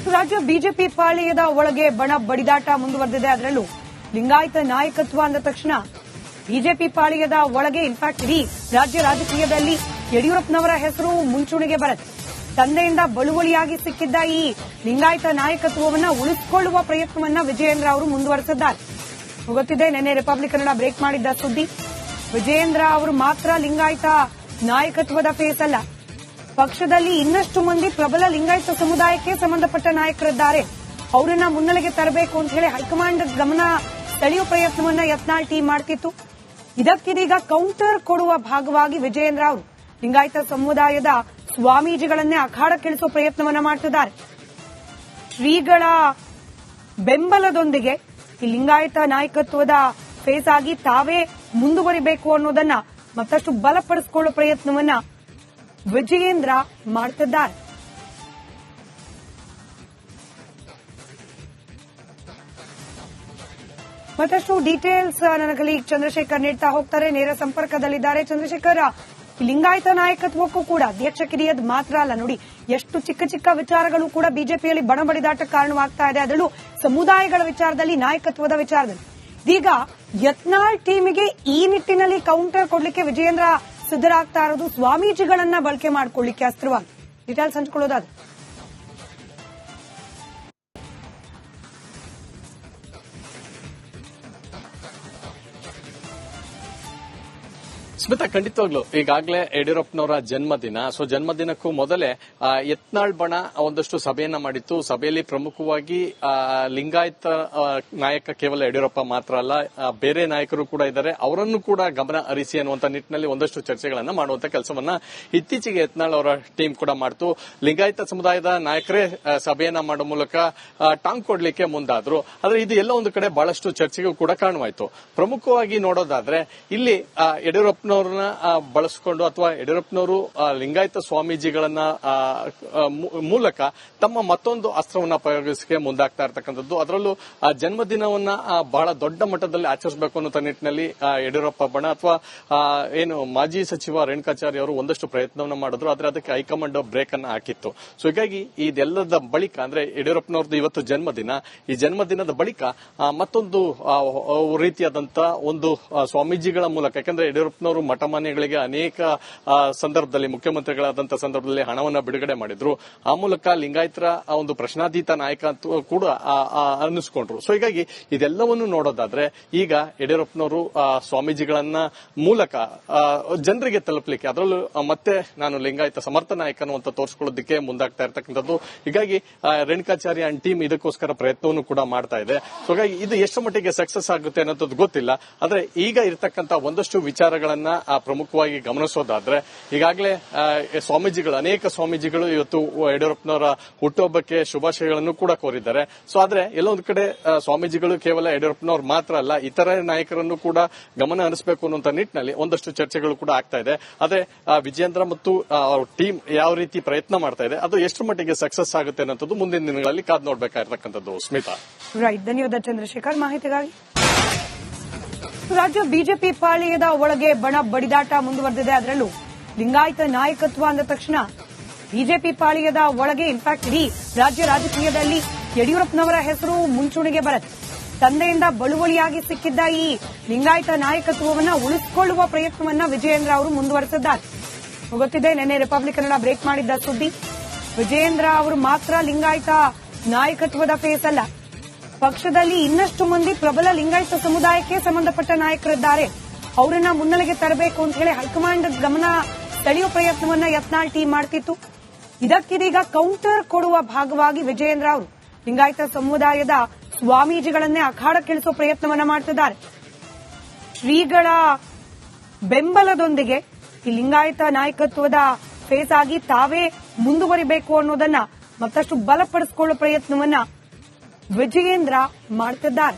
ರಾಜ್ಯ ಬಿಜೆಪಿ ಪಾಳೆಯದ ಒಳಗೆ ಬಣ ಬಡಿದಾಟ ಮುಂದುವರೆದಿದೆ. ಅದರಲ್ಲೂ ಲಿಂಗಾಯತ ನಾಯಕತ್ವ ಅಂದ ತಕ್ಷಣ ಬಿಜೆಪಿ ಪಾಳೆಯದ ಒಳಗೆ ಇನ್ಫ್ಯಾಕ್ಟ್ ಇಡೀ ರಾಜ್ಯ ರಾಜಕೀಯದಲ್ಲಿ ಯಡಿಯೂರಪ್ಪನವರ ಹೆಸರು ಮುಂಚೂಣಿಗೆ ಬರುತ್ತೆ. ತಂದೆಯಿಂದ ಬಳುವಳಿಯಾಗಿ ಸಿಕ್ಕಿದ್ದ ಈ ಲಿಂಗಾಯತ ನಾಯಕತ್ವವನ್ನ ಉಳಿಸಿಕೊಳ್ಳುವ ಪ್ರಯತ್ನವನ್ನ ವಿಜಯೇಂದ್ರ ಅವರು ಮುಂದುವರೆಸಿದ್ದಾರೆ. ಗೊತ್ತಿದೆ, ನಿನ್ನೆ ರಿಪಬ್ಲಿಕ್ ಕನ್ನಡ ಬ್ರೇಕ್ ಮಾಡಿದ್ದ ಸುದ್ದಿ. ವಿಜಯೇಂದ್ರ ಅವರು ಮಾತ್ರ ಲಿಂಗಾಯತ ನಾಯಕತ್ವದ ಫೇಸ್ ಅಲ್ಲ, ಪಕ್ಷದಲ್ಲಿ ಇನ್ನಷ್ಟು ಮಂದಿ ಪ್ರಬಲ ಲಿಂಗಾಯತ ಸಮುದಾಯಕ್ಕೆ ಸಂಬಂಧಪಟ್ಟ ನಾಯಕರಿದ್ದಾರೆ. ಅವರನ್ನ ಮುನ್ನೆಲೆಗೆ ತರಬೇಕು ಅಂತ ಹೇಳಿ ಹೈಕಮಾಂಡ್ ಗಮನ ಸೆಳೆಯುವ ಪ್ರಯತ್ನವನ್ನ ಯತ್ನಾಳ್ ಟೀಮ್ ಮಾಡ್ತಿತ್ತು. ಇದಕ್ಕಿದೀಗ ಕೌಂಟರ್ ಕೊಡುವ ಭಾಗವಾಗಿ ವಿಜಯೇಂದ್ರ ಅವರು ಲಿಂಗಾಯತ ಸಮುದಾಯದ ಸ್ವಾಮೀಜಿಗಳನ್ನೇ ಅಖಾಡಕ್ಕಿಳಿಸುವ ಪ್ರಯತ್ನವನ್ನ ಮಾಡ್ತಿದ್ದಾರೆ. ಶ್ರೀಗಳ ಬೆಂಬಲದೊಂದಿಗೆ ಈ ಲಿಂಗಾಯತ ನಾಯಕತ್ವದ ಫೇಸ್ ಆಗಿ ತಾವೇ ಮುಂದುವರಿಬೇಕು ಅನ್ನೋದನ್ನ ಮತ್ತಷ್ಟು ಬಲಪಡಿಸಿಕೊಳ್ಳುವ ಪ್ರಯತ್ನವನ್ನ ವಿಜಯೇಂದ್ರ ಮಾಡ್ತಿದ್ದಾರೆ. ಮತ್ತಷ್ಟು ಡೀಟೇಲ್ಸ್ ನನ್ನ ಕಲೀಗ್ ಚಂದ್ರಶೇಖರ್ ನೀಡ್ತಾ ಹೋಗ್ತಾರೆ, ನೇರ ಸಂಪರ್ಕದಲ್ಲಿದ್ದಾರೆ. ಚಂದ್ರಶೇಖರ್, ಲಿಂಗಾಯತ ನಾಯಕತ್ವಕ್ಕೂ ಕೂಡ ಅಧ್ಯಕ್ಷ ಕಿರಿಯದ್ ಮಾತ್ರ ಅಲ್ಲ, ನೋಡಿ ಎಷ್ಟು ಚಿಕ್ಕ ಚಿಕ್ಕ ವಿಚಾರಗಳು ಕೂಡ ಬಿಜೆಪಿಯಲ್ಲಿ ಬಣಬಡಿದಾಟಕ್ಕೆ ಕಾರಣವಾಗ್ತಾ ಇದೆ. ಅದರಲ್ಲೂ ಸಮುದಾಯಗಳ ವಿಚಾರದಲ್ಲಿ, ನಾಯಕತ್ವದ ವಿಚಾರದಲ್ಲಿ. ಇದೀಗ ಯತ್ನಾಳ್ ಟೀಮಿಗೆ ಈ ನಿಟ್ಟಿನಲ್ಲಿ ಕೌಂಟರ್ ಕೊಡ್ಲಿಕ್ಕೆ ವಿಜಯೇಂದ್ರ ಸಿದ್ದರಾಗ್ತಾ ಇರೋದು ಸ್ವಾಮೀಜಿಗಳನ್ನ ಬಳಕೆ ಮಾಡಿಕೊಳ್ಳಿಕ್ಕೆ ಅಸ್ತ್ರವಾಗಿ. ಡೀಟೇಲ್ಸ್ ಹಂಚಿಕೊಳ್ಳೋದಾದ್ರೆ ಸ್ಮಿತಾ, ಖಂಡಿತವಾಗ್ಲು ಈಗಾಗಲೇ ಯಡಿಯೂರಪ್ಪನವರ ಜನ್ಮದಿನ. ಜನ್ಮದಿನಕ್ಕೂ ಮೊದಲೇ ಯತ್ನಾಳ್ ಬಣ ಒಂದಷ್ಟು ಸಭೆಯನ್ನ ಮಾಡಿತ್ತು. ಸಭೆಯಲ್ಲಿ ಪ್ರಮುಖವಾಗಿ ಲಿಂಗಾಯತ ನಾಯಕ ಕೇವಲ ಯಡಿಯೂರಪ್ಪ ಮಾತ್ರ ಅಲ್ಲ, ಬೇರೆ ನಾಯಕರು ಕೂಡ ಇದ್ದಾರೆ, ಅವರನ್ನು ಕೂಡ ಗಮನ ಹರಿಸಿ ಅನ್ನುವಂತ ನಿಟ್ಟಿನಲ್ಲಿ ಒಂದಷ್ಟು ಚರ್ಚೆಗಳನ್ನ ಮಾಡುವಂತ ಕೆಲಸವನ್ನ ಇತ್ತೀಚೆಗೆ ಯತ್ನಾಳ್ ಅವರ ಟೀಮ್ ಕೂಡ ಮಾಡ್ತು. ಲಿಂಗಾಯತ ಸಮುದಾಯದ ನಾಯಕರೇ ಸಭೆಯನ್ನ ಮಾಡೋ ಮೂಲಕ ಟಾಂಗ್ ಕೊಡ್ಲಿಕ್ಕೆ ಮುಂದಾದ್ರು. ಆದ್ರೆ ಇದು ಎಲ್ಲ ಒಂದು ಕಡೆ ಬಹಳಷ್ಟು ಚರ್ಚೆಗೂ ಕೂಡ ಕಾರಣವಾಯಿತು. ಪ್ರಮುಖವಾಗಿ ನೋಡೋದಾದ್ರೆ ಇಲ್ಲಿ ಯಡಿಯೂರಪ್ಪನವ್ರನ್ನ ಬಳಸಿಕೊಂಡು ಅಥವಾ ಯಡಿಯೂರಪ್ಪನವರು ಲಿಂಗಾಯತ ಸ್ವಾಮೀಜಿಗಳನ್ನ ಮೂಲಕ ತಮ್ಮ ಮತ್ತೊಂದು ಅಸ್ತ್ರವನ್ನ ಪ್ರಯೋಗಿಸಕ್ಕೆ ಮುಂದಾಗ್ತಾ ಇರತಕ್ಕಂಥದ್ದು. ಅದರಲ್ಲೂ ಜನ್ಮದಿನವನ್ನ ಬಹಳ ದೊಡ್ಡ ಮಟ್ಟದಲ್ಲಿ ಆಚರಿಸಬೇಕು ಅನ್ನೋ ನಿಟ್ಟಿನಲ್ಲಿ ಯಡಿಯೂರಪ್ಪ ಬಣ ಅಥವಾ ಏನು ಮಾಜಿ ಸಚಿವ ರೇಣುಕಾಚಾರ್ಯ ಅವರು ಒಂದಷ್ಟು ಪ್ರಯತ್ನವನ್ನ ಮಾಡಿದ್ರು. ಆದ್ರೆ ಅದಕ್ಕೆ ಹೈಕಮಾಂಡ್ ಬ್ರೇಕ್ ಅನ್ನ ಹಾಕಿತ್ತು. ಸೊ ಹೀಗಾಗಿ ಇದೆಲ್ಲದ ಬಳಿಕ ಅಂದ್ರೆ ಯಡಿಯೂರಪ್ಪನವ್ರದ್ದು ಇವತ್ತು ಜನ್ಮದಿನ, ಈ ಜನ್ಮದಿನದ ಬಳಿಕ ಮತ್ತೊಂದು ರೀತಿಯಾದಂತ ಒಂದು ಸ್ವಾಮೀಜಿಗಳ ಮೂಲಕ, ಯಾಕಂದ್ರೆ ಯಡಿಯೂರಪ್ಪನವರು ಮಠಮಾನ್ಯಗಳಿಗೆ ಅನೇಕ ಸಂದರ್ಭದಲ್ಲಿ ಮುಖ್ಯಮಂತ್ರಿಗಳಾದಂತಹ ಸಂದರ್ಭದಲ್ಲಿ ಹಣವನ್ನ ಬಿಡುಗಡೆ ಮಾಡಿದ್ರು. ಆ ಮೂಲಕ ಲಿಂಗಾಯತರ ಒಂದು ಪ್ರಶ್ನಾತೀತ ನಾಯಕ ಅಂತ ಕೂಡ ಅನ್ನಿಸ್ಕೊಂಡ್ರು. ಸೊ ಹೀಗಾಗಿ ಇದೆಲ್ಲವನ್ನು ನೋಡೋದಾದ್ರೆ ಈಗ ಯಡಿಯೂರಪ್ಪನವರು ಸ್ವಾಮೀಜಿಗಳನ್ನ ಮೂಲಕ ಜನರಿಗೆ ತಲುಪಲಿಕ್ಕೆ, ಅದರಲ್ಲೂ ಮತ್ತೆ ನಾನು ಲಿಂಗಾಯತ ಸಮರ್ಥ ನಾಯಕ ಅನ್ನುವಂತ ತೋರಿಸಿಕೊಳ್ಳೋದಕ್ಕೆ ಮುಂದಾಗ್ತಾ ಇರತಕ್ಕಂಥದ್ದು. ಹೀಗಾಗಿ ರೇಣುಕಾಚಾರ್ಯ ಅಂಡ್ ಟೀಮ್ ಇದಕ್ಕೋಸ್ಕರ ಪ್ರಯತ್ನವನ್ನು ಕೂಡ ಮಾಡ್ತಾ ಇದೆ. ಸೊ ಹಾಗಾಗಿ ಇದು ಎಷ್ಟು ಮಟ್ಟಿಗೆ ಸಕ್ಸಸ್ ಆಗುತ್ತೆ ಅನ್ನೋದು ಗೊತ್ತಿಲ್ಲ. ಆದ್ರೆ ಈಗ ಇರತಕ್ಕಂತ ಒಂದಷ್ಟು ವಿಚಾರಗಳನ್ನ ಪ್ರಮುಖವಾಗಿ ಗಮನಿಸೋದಾದ್ರೆ, ಈಗಾಗಲೇ ಸ್ವಾಮೀಜಿಗಳು, ಅನೇಕ ಸ್ವಾಮೀಜಿಗಳು ಇವತ್ತು ಯಡಿಯೂರಪ್ಪನವರ ಹುಟ್ಟುಹಬ್ಬಕ್ಕೆ ಶುಭಾಶಯಗಳನ್ನು ಕೂಡ ಕೋರಿದ್ದಾರೆ. ಸೊ ಆದ್ರೆ ಎಲ್ಲೊಂದು ಕಡೆ ಸ್ವಾಮೀಜಿಗಳು ಕೇವಲ ಯಡಿಯೂರಪ್ಪನವ್ರು ಮಾತ್ರ ಅಲ್ಲ, ಇತರ ನಾಯಕರನ್ನು ಕೂಡ ಗಮನ ಹರಿಸಬೇಕು ಅನ್ನುವಂತ ನಿಟ್ಟಿನಲ್ಲಿ ಒಂದಷ್ಟು ಚರ್ಚೆಗಳು ಕೂಡ ಆಗ್ತಾ ಇದೆ. ಆದ್ರೆ ವಿಜಯೇಂದ್ರ ಮತ್ತು ಟೀಮ್ ಯಾವ ರೀತಿ ಪ್ರಯತ್ನ ಮಾಡ್ತಾ ಇದೆ, ಅದು ಎಷ್ಟು ಮಟ್ಟಿಗೆ ಸಕ್ಸಸ್ ಆಗುತ್ತೆ ಅನ್ನೋದು ಮುಂದಿನ ದಿನಗಳಲ್ಲಿ ಕಾದು ನೋಡಬೇಕಾಗಿರ್ತಕ್ಕಂಥದ್ದು. ಸ್ಮಿತಾ, ರೈಟ್, ಧನ್ಯವಾದ ಚಂದ್ರಶೇಖರ್ ಮಾಹಿತಿಗಾಗಿ. ರಾಜ್ಯ ಬಿಜೆಪಿ ಪಾಳೆಯದ ಒಳಗೆ ಬಣ ಬಡಿದಾಟ ಮುಂದುವರೆದಿದೆ. ಅದರಲ್ಲೂ ಲಿಂಗಾಯತ ನಾಯಕತ್ವ ಅಂದ ತಕ್ಷಣ ಬಿಜೆಪಿ ಪಾಳೆಯದ ಒಳಗೆ ಇನ್ಫ್ಯಾಕ್ಟ್ ಇಡೀ ರಾಜ್ಯ ರಾಜಕೀಯದಲ್ಲಿ ಯಡಿಯೂರಪ್ಪನವರ ಹೆಸರು ಮುಂಚೂಣಿಗೆ ಬರುತ್ತೆ. ತಂದೆಯಿಂದ ಬಳುವಳಿಯಾಗಿ ಸಿಕ್ಕಿದ್ದ ಈ ಲಿಂಗಾಯತ ನಾಯಕತ್ವವನ್ನ ಉಳಿಸಿಕೊಳ್ಳುವ ಪ್ರಯತ್ನವನ್ನ ವಿಜಯೇಂದ್ರ ಅವರು ಮುಂದುವರೆಸಿದ್ದಾರೆ. ಗೊತ್ತಿದೆ, ನಿನ್ನೆ ರಿಪಬ್ಲಿಕ್ ಕನ್ನಡ ಬ್ರೇಕ್ ಮಾಡಿದ್ದ ಸುದ್ದಿ. ವಿಜಯೇಂದ್ರ ಅವರು ಮಾತ್ರ ಲಿಂಗಾಯತ ನಾಯಕತ್ವದ ಫೇಸ್ ಅಲ್ಲ, ಪಕ್ಷದಲ್ಲಿ ಇನ್ನಷ್ಟು ಮಂದಿ ಪ್ರಬಲ ಲಿಂಗಾಯತ ಸಮುದಾಯಕ್ಕೆ ಸಂಬಂಧಪಟ್ಟ ನಾಯಕರಿದ್ದಾರೆ. ಅವರನ್ನ ಮುನ್ನೆಲೆಗೆ ತರಬೇಕು ಅಂತ ಹೇಳಿ ಹೈಕಮಾಂಡ್ ಗಮನ ಸೆಳೆಯುವ ಪ್ರಯತ್ನವನ್ನ ಯತ್ನಾಳ್ ಟೀಮ್ ಮಾಡ್ತಿತ್ತು. ಇದಕ್ಕಿದೀಗ ಕೌಂಟರ್ ಕೊಡುವ ಭಾಗವಾಗಿ ವಿಜಯೇಂದ್ರ ಅವರು ಲಿಂಗಾಯತ ಸಮುದಾಯದ ಸ್ವಾಮೀಜಿಗಳನ್ನೇ ಅಖಾಡಕ್ಕಿಳಿಸುವ ಪ್ರಯತ್ನವನ್ನ ಮಾಡ್ತಿದ್ದಾರೆ. ಶ್ರೀಗಳ ಬೆಂಬಲದೊಂದಿಗೆ ಈ ಲಿಂಗಾಯತ ನಾಯಕತ್ವದ ಫೇಸ್ ಆಗಿ ತಾವೇ ಮುಂದುವರಿಬೇಕು ಅನ್ನೋದನ್ನ ಮತ್ತಷ್ಟು ಬಲಪಡಿಸಿಕೊಳ್ಳುವ ಪ್ರಯತ್ನವನ್ನ ವಿಜಯೇಂದ್ರ ಮಾಡ್ತಿದ್ದಾರೆ.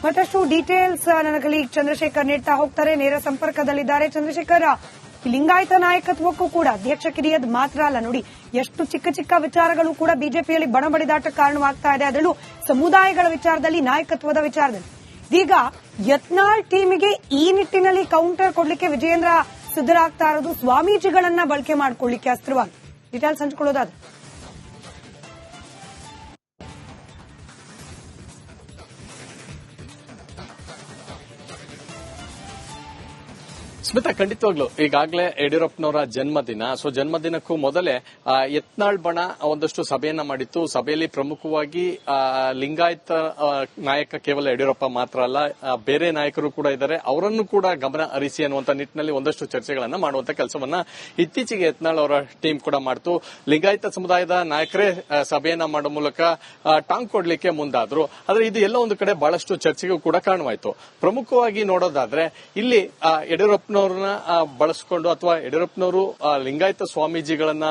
ಮತ್ತಷ್ಟು ಡೀಟೇಲ್ಸ್ ನನ್ನ ಕಲೀಗ್ ಚಂದ್ರಶೇಖರ್ ನೀಡ್ತಾ ಹೋಗ್ತಾರೆ, ನೇರ ಸಂಪರ್ಕದಲ್ಲಿದ್ದಾರೆ. ಚಂದ್ರಶೇಖರ್, ಲಿಂಗಾಯತ ನಾಯಕತ್ವಕ್ಕೂ ಕೂಡ ಅಧ್ಯಕ್ಷ ಕಿರಿಯದ್ ಮಾತ್ರ ಅಲ್ಲ, ನೋಡಿ ಎಷ್ಟು ಚಿಕ್ಕ ಚಿಕ್ಕ ವಿಚಾರಗಳು ಕೂಡ ಬಿಜೆಪಿಯಲ್ಲಿ ಬಣಬಡಿದಾಟಕ್ಕೆ ಕಾರಣವಾಗ್ತಾ ಇದೆ. ಅದರಲ್ಲೂ ಸಮುದಾಯಗಳ ವಿಚಾರದಲ್ಲಿ, ನಾಯಕತ್ವದ ವಿಚಾರದಲ್ಲಿ. ಇದೀಗ ಯತ್ನಾಳ್ ಟೀಮಿಗೆ ಈ ನಿಟ್ಟಿನಲ್ಲಿ ಕೌಂಟರ್ ಕೊಡ್ಲಿಕ್ಕೆ ವಿಜಯೇಂದ್ರ ಸಿದ್ಧರಾಗ್ತಾ ಇರೋದು ಸ್ವಾಮೀಜಿಗಳನ್ನ ಬಳಕೆ ಮಾಡ್ಕೊಳ್ಳಿಕ್ಕೆ ಅಸ್ತ್ರವಾಗಿ. ಡೀಟೇಲ್ಸ್ ಹಂಚ್ಕೊಳ್ಳೋದಾದ್ರೆ ಸ್ಮಿತಾ, ಖಂಡಿತವಾಗ್ಲು ಈಗಾಗಲೇ ಯಡಿಯೂರಪ್ಪನವರ ಜನ್ಮದಿನ. ಸೊ ಜನ್ಮದಿನಕ್ಕೂ ಮೊದಲೇ ಯತ್ನಾಳ್ ಬಣ ಒಂದಷ್ಟು ಸಭೆಯನ್ನ ಮಾಡಿತ್ತು. ಸಭೆಯಲ್ಲಿ ಪ್ರಮುಖವಾಗಿ ಲಿಂಗಾಯತ ನಾಯಕ ಕೇವಲ ಯಡಿಯೂರಪ್ಪ ಮಾತ್ರ ಅಲ್ಲ, ಬೇರೆ ನಾಯಕರು ಕೂಡ ಇದ್ದಾರೆ, ಅವರನ್ನು ಕೂಡ ಗಮನ ಹರಿಸಿ ಅನ್ನುವಂತ ನಿಟ್ಟಿನಲ್ಲಿ ಒಂದಷ್ಟು ಚರ್ಚೆಗಳನ್ನ ಮಾಡುವಂತ ಕೆಲಸವನ್ನ ಇತ್ತೀಚೆಗೆ ಯತ್ನಾಳ್ ಅವರ ಟೀಮ್ ಕೂಡ ಮಾಡ್ತು. ಲಿಂಗಾಯತ ಸಮುದಾಯದ ನಾಯಕರೇ ಸಭೆಯನ್ನ ಮಾಡೋ ಮೂಲಕ ಟಾಂಗ್ ಕೊಡ್ಲಿಕ್ಕೆ ಮುಂದಾದ್ರು. ಆದ್ರೆ ಇದು ಎಲ್ಲ ಒಂದು ಕಡೆ ಬಹಳಷ್ಟು ಚರ್ಚೆಗೂ ಕೂಡ ಕಾರಣವಾಯಿತು. ಪ್ರಮುಖವಾಗಿ ನೋಡೋದಾದ್ರೆ ಇಲ್ಲಿ ಯಡಿಯೂರಪ್ಪನವ್ರನ್ನ ಬಳಸಿಕೊಂಡು ಅಥವಾ ಯಡಿಯೂರಪ್ಪನವರು ಲಿಂಗಾಯತ ಸ್ವಾಮೀಜಿಗಳನ್ನ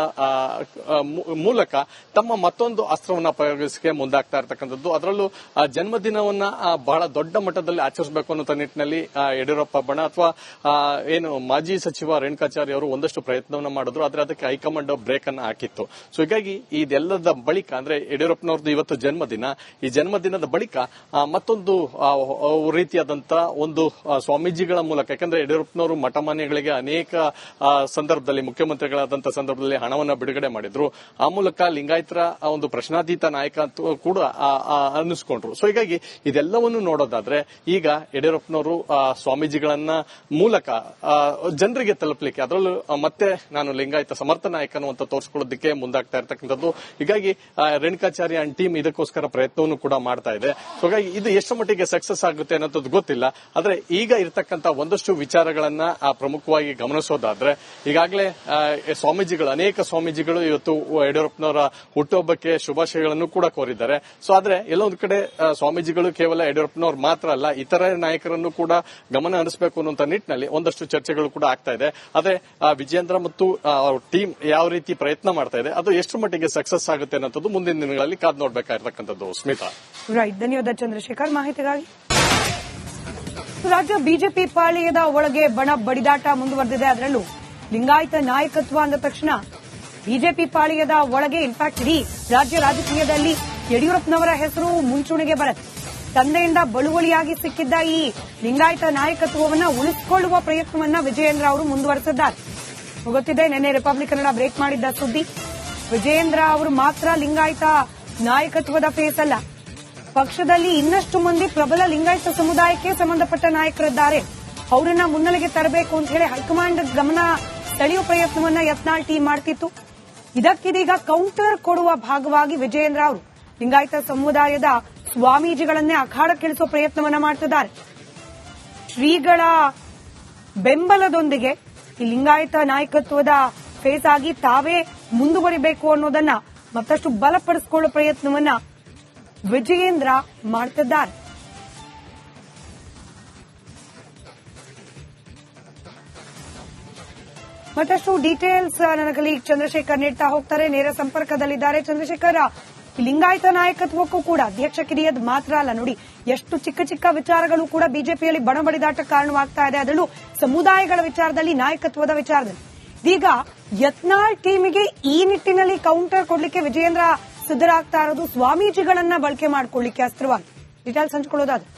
ಮೂಲಕ ತಮ್ಮ ಮತ್ತೊಂದು ಅಸ್ತ್ರವನ್ನ ಪ್ರಯೋಗಿಸಕ್ಕೆ ಮುಂದಾಗ್ತಾ ಇರತಕ್ಕಂಥದ್ದು. ಅದರಲ್ಲೂ ಜನ್ಮದಿನವನ್ನ ಬಹಳ ದೊಡ್ಡ ಮಟ್ಟದಲ್ಲಿ ಆಚರಿಸಬೇಕು ಅನ್ನೋ ನಿಟ್ಟಿನಲ್ಲಿ ಯಡಿಯೂರಪ್ಪ ಬಣ ಅಥವಾ ಏನು ಮಾಜಿ ಸಚಿವ ರೇಣುಕಾಚಾರ್ಯ ಅವರು ಒಂದಷ್ಟು ಪ್ರಯತ್ನವನ್ನ ಮಾಡಿದ್ರು. ಆದ್ರೆ ಅದಕ್ಕೆ ಹೈಕಮಾಂಡ್ ಬ್ರೇಕ್ ಅನ್ನ ಹಾಕಿತ್ತು. ಸೊ ಹೀಗಾಗಿ ಇದೆಲ್ಲದ ಬಳಿಕ ಅಂದ್ರೆ ಯಡಿಯೂರಪ್ಪನವ್ರದ್ದು ಇವತ್ತು ಜನ್ಮದಿನ, ಈ ಜನ್ಮದಿನದ ಬಳಿಕ ಮತ್ತೊಂದು ರೀತಿಯಾದಂತ ಒಂದು ಸ್ವಾಮೀಜಿಗಳ ಮೂಲಕ, ಯಾಕಂದ್ರೆ ಯಡಿಯೂರಪ್ಪನವರು ಮಠಮಾನ್ಯಗಳಿಗೆ ಅನೇಕ ಸಂದರ್ಭದಲ್ಲಿ ಮುಖ್ಯಮಂತ್ರಿಗಳಾದಂತ ಸಂದರ್ಭದಲ್ಲಿ ಹಣವನ್ನ ಬಿಡುಗಡೆ ಮಾಡಿದ್ರು. ಆ ಮೂಲಕ ಲಿಂಗಾಯತರ ಒಂದು ಪ್ರಶ್ನಾತೀತ ನಾಯಕ ಅಂತ ಕೂಡ ಅನ್ನಿಸ್ಕೊಂಡ್ರು. ಸೊ ಹೀಗಾಗಿ ಇದೆಲ್ಲವನ್ನು ನೋಡೋದಾದ್ರೆ ಈಗ ಯಡಿಯೂರಪ್ಪನವರು ಸ್ವಾಮೀಜಿಗಳನ್ನ ಮೂಲಕ ಜನರಿಗೆ ತಲುಪಲಿಕ್ಕೆ, ಅದರಲ್ಲೂ ಮತ್ತೆ ನಾನು ಲಿಂಗಾಯತ ಸಮರ್ಥ ನಾಯಕ ಅಂತ ತೋರಿಸ್ಕೊಳ್ಳೋದಕ್ಕೆ ಮುಂದಾಗ್ತಾ ಇರ್ತಕ್ಕಂಥದ್ದು. ಹೀಗಾಗಿ ರೇಣುಕಾಚಾರ್ಯ ಅಂಡ್ ಟೀಮ್ ಇದಕ್ಕೋಸ್ಕರ ಪ್ರಯತ್ನವನ್ನು ಕೂಡ ಮಾಡ್ತಾ ಇದೆ. ಸೊ ಹಾಗಾಗಿ ಇದು ಎಷ್ಟು ಮಟ್ಟಿಗೆ ಸಕ್ಸಸ್ ಆಗುತ್ತೆ ಅನ್ನೋದು ಗೊತ್ತಿಲ್ಲ. ಆದ್ರೆ ಈಗ ಇರತಕ್ಕಂತ ಒಂದಷ್ಟು ವಿಚಾರಗಳನ್ನ ಪ್ರಮುಖವಾಗಿ ಗಮನಿಸೋದಾದ್ರೆ, ಈಗಾಗಲೇ ಸ್ವಾಮೀಜಿಗಳು, ಅನೇಕ ಸ್ವಾಮೀಜಿಗಳು ಇವತ್ತು ಯಡಿಯೂರಪ್ಪನವರ ಹುಟ್ಟುಹಬ್ಬಕ್ಕೆ ಶುಭಾಶಯಗಳನ್ನು ಕೂಡ ಕೋರಿದ್ದಾರೆ. ಸೊ ಆದ್ರೆ ಎಲ್ಲೊಂದು ಕಡೆ ಸ್ವಾಮೀಜಿಗಳು ಕೇವಲ ಯಡಿಯೂರಪ್ಪನವ್ರು ಮಾತ್ರ ಅಲ್ಲ, ಇತರ ನಾಯಕರನ್ನು ಕೂಡ ಗಮನ ಹರಿಸಬೇಕು ಅನ್ನುವಂತ ನಿಟ್ಟಿನಲ್ಲಿ ಒಂದಷ್ಟು ಚರ್ಚೆಗಳು ಕೂಡ ಆಗ್ತಾ ಇದೆ. ಆದ್ರೆ ವಿಜೇಂದ್ರ ಮತ್ತು ಟೀಮ್ ಯಾವ ರೀತಿ ಪ್ರಯತ್ನ ಮಾಡ್ತಾ ಇದೆ, ಅದು ಎಷ್ಟು ಮಟ್ಟಿಗೆ ಸಕ್ಸಸ್ ಆಗುತ್ತೆ ಅನ್ನೋದು ಮುಂದಿನ ದಿನಗಳಲ್ಲಿ ಕಾದು ನೋಡಬೇಕಾಗಿರ್ತಕ್ಕಂಥದ್ದು. ಸ್ಮಿತಾ, ರೈಟ್, ಧನ್ಯವಾದ ಚಂದ್ರಶೇಖರ್ ಮಾಹಿತಿಗಾಗಿ. ರಾಜ್ಯ ಬಿಜೆಪಿ ಪಾಳೆಯದ ಒಳಗೆ ಬಣ ಬಡಿದಾಟ ಮುಂದುವರೆದಿದೆ. ಅದರಲ್ಲೂ ಲಿಂಗಾಯತ ನಾಯಕತ್ವ ಅಂದ ತಕ್ಷಣ ಬಿಜೆಪಿ ಪಾಳೆಯದ ಒಳಗೆ ಇನ್ಫ್ಯಾಕ್ಟ್ ಇಡೀ ರಾಜ್ಯ ರಾಜಕೀಯದಲ್ಲಿ ಯಡಿಯೂರಪ್ಪನವರ ಹೆಸರು ಮುಂಚೂಣಿಗೆ ಬರುತ್ತೆ. ತಂದೆಯಿಂದ ಬಳುವಳಿಯಾಗಿ ಸಿಕ್ಕಿದ್ದ ಈ ಲಿಂಗಾಯತ ನಾಯಕತ್ವವನ್ನ ಉಳಿಸಿಕೊಳ್ಳುವ ಪ್ರಯತ್ನವನ್ನ ವಿಜಯೇಂದ್ರ ಅವರು ಮುಂದುವರೆಸಿದ್ದಾರೆ. ಗೊತ್ತಿದೆ, ನಿನ್ನೆ ರಿಪಬ್ಲಿಕ್ ಕನ್ನಡ ಬ್ರೇಕ್ ಮಾಡಿದ್ದ ಸುದ್ದಿ. ವಿಜಯೇಂದ್ರ ಅವರು ಮಾತ್ರ ಲಿಂಗಾಯತ ನಾಯಕತ್ವದ ಫೇಸ್ ಅಲ್ಲ, ಪಕ್ಷದಲ್ಲಿ ಇನ್ನಷ್ಟು ಮಂದಿ ಪ್ರಬಲ ಲಿಂಗಾಯತ ಸಮುದಾಯಕ್ಕೆ ಸಂಬಂಧಪಟ್ಟ ನಾಯಕರಿದ್ದಾರೆ. ಅವರನ್ನ ಮುನ್ನೆಲೆಗೆ ತರಬೇಕು ಅಂತ ಹೇಳಿ ಹೈಕಮಾಂಡ್ ಗಮನ ಸೆಳೆಯುವ ಪ್ರಯತ್ನವನ್ನ ಯತ್ನಾಳ್ ಟೀಮ್ ಮಾಡ್ತಿತ್ತು. ಇದಕ್ಕಿದೀಗ ಕೌಂಟರ್ ಕೊಡುವ ಭಾಗವಾಗಿ ವಿಜಯೇಂದ್ರ ಅವರು ಲಿಂಗಾಯತ ಸಮುದಾಯದ ಸ್ವಾಮೀಜಿಗಳನ್ನೇ ಅಖಾಡಕ್ಕಿಳಿಸುವ ಪ್ರಯತ್ನವನ್ನ ಮಾಡ್ತಿದ್ದಾರೆ. ಶ್ರೀಗಳ ಬೆಂಬಲದೊಂದಿಗೆ ಈ ಲಿಂಗಾಯತ ನಾಯಕತ್ವದ ಫೇಸ್ ಆಗಿ ತಾವೇ ಮುಂದುವರಿಬೇಕು ಅನ್ನೋದನ್ನ ಮತ್ತಷ್ಟು ಬಲಪಡಿಸಿಕೊಳ್ಳುವ ಪ್ರಯತ್ನವನ್ನ ವಿಜಯೇಂದ್ರ ಮಾಡ್ತಿದ್ದಾರೆ. ಮತ್ತಷ್ಟು ಡೀಟೇಲ್ಸ್ ನನ್ನ ಕಲೀಗ್ ಚಂದ್ರಶೇಖರ್ ನೀಡ್ತಾ ಹೋಗ್ತಾರೆ, ನೇರ ಸಂಪರ್ಕದಲ್ಲಿದ್ದಾರೆ. ಚಂದ್ರಶೇಖರ್, ಲಿಂಗಾಯತ ನಾಯಕತ್ವಕ್ಕೂ ಕೂಡ ಅಧ್ಯಕ್ಷ ಕಿರಿಯದ್ ಮಾತ್ರ ಅಲ್ಲ, ನೋಡಿ ಎಷ್ಟು ಚಿಕ್ಕ ಚಿಕ್ಕ ವಿಚಾರಗಳು ಕೂಡ ಬಿಜೆಪಿಯಲ್ಲಿ ಬಣಬಡಿದಾಟ ಕಾರಣವಾಗ್ತಾ ಇದೆ. ಅದರಲ್ಲೂ ಸಮುದಾಯಗಳ ವಿಚಾರದಲ್ಲಿ, ನಾಯಕತ್ವದ ವಿಚಾರದಲ್ಲಿ. ಈಗ ಯತ್ನಾಳ್ ಟೀಮಿಗೆ ಈ ನಿಟ್ಟಿನಲ್ಲಿ ಕೌಂಟರ್ ಕೊಡ್ಲಿಕ್ಕೆ ವಿಜಯೇಂದ್ರ ಸಿದ್ಧರಾಗ್ತಾ ಇರೋದು ಸ್ವಾಮೀಜಿಗಳನ್ನ ಬಳಕೆ ಮಾಡ್ಕೊಳ್ಳಿಕ್ಕೆ ಅಸ್ತ್ರವಾಗಿ. ಡೀಟೇಲ್ಸ್ ಹಂಚ್ಕೊಳ್ಳೋದಾದ್ರೆ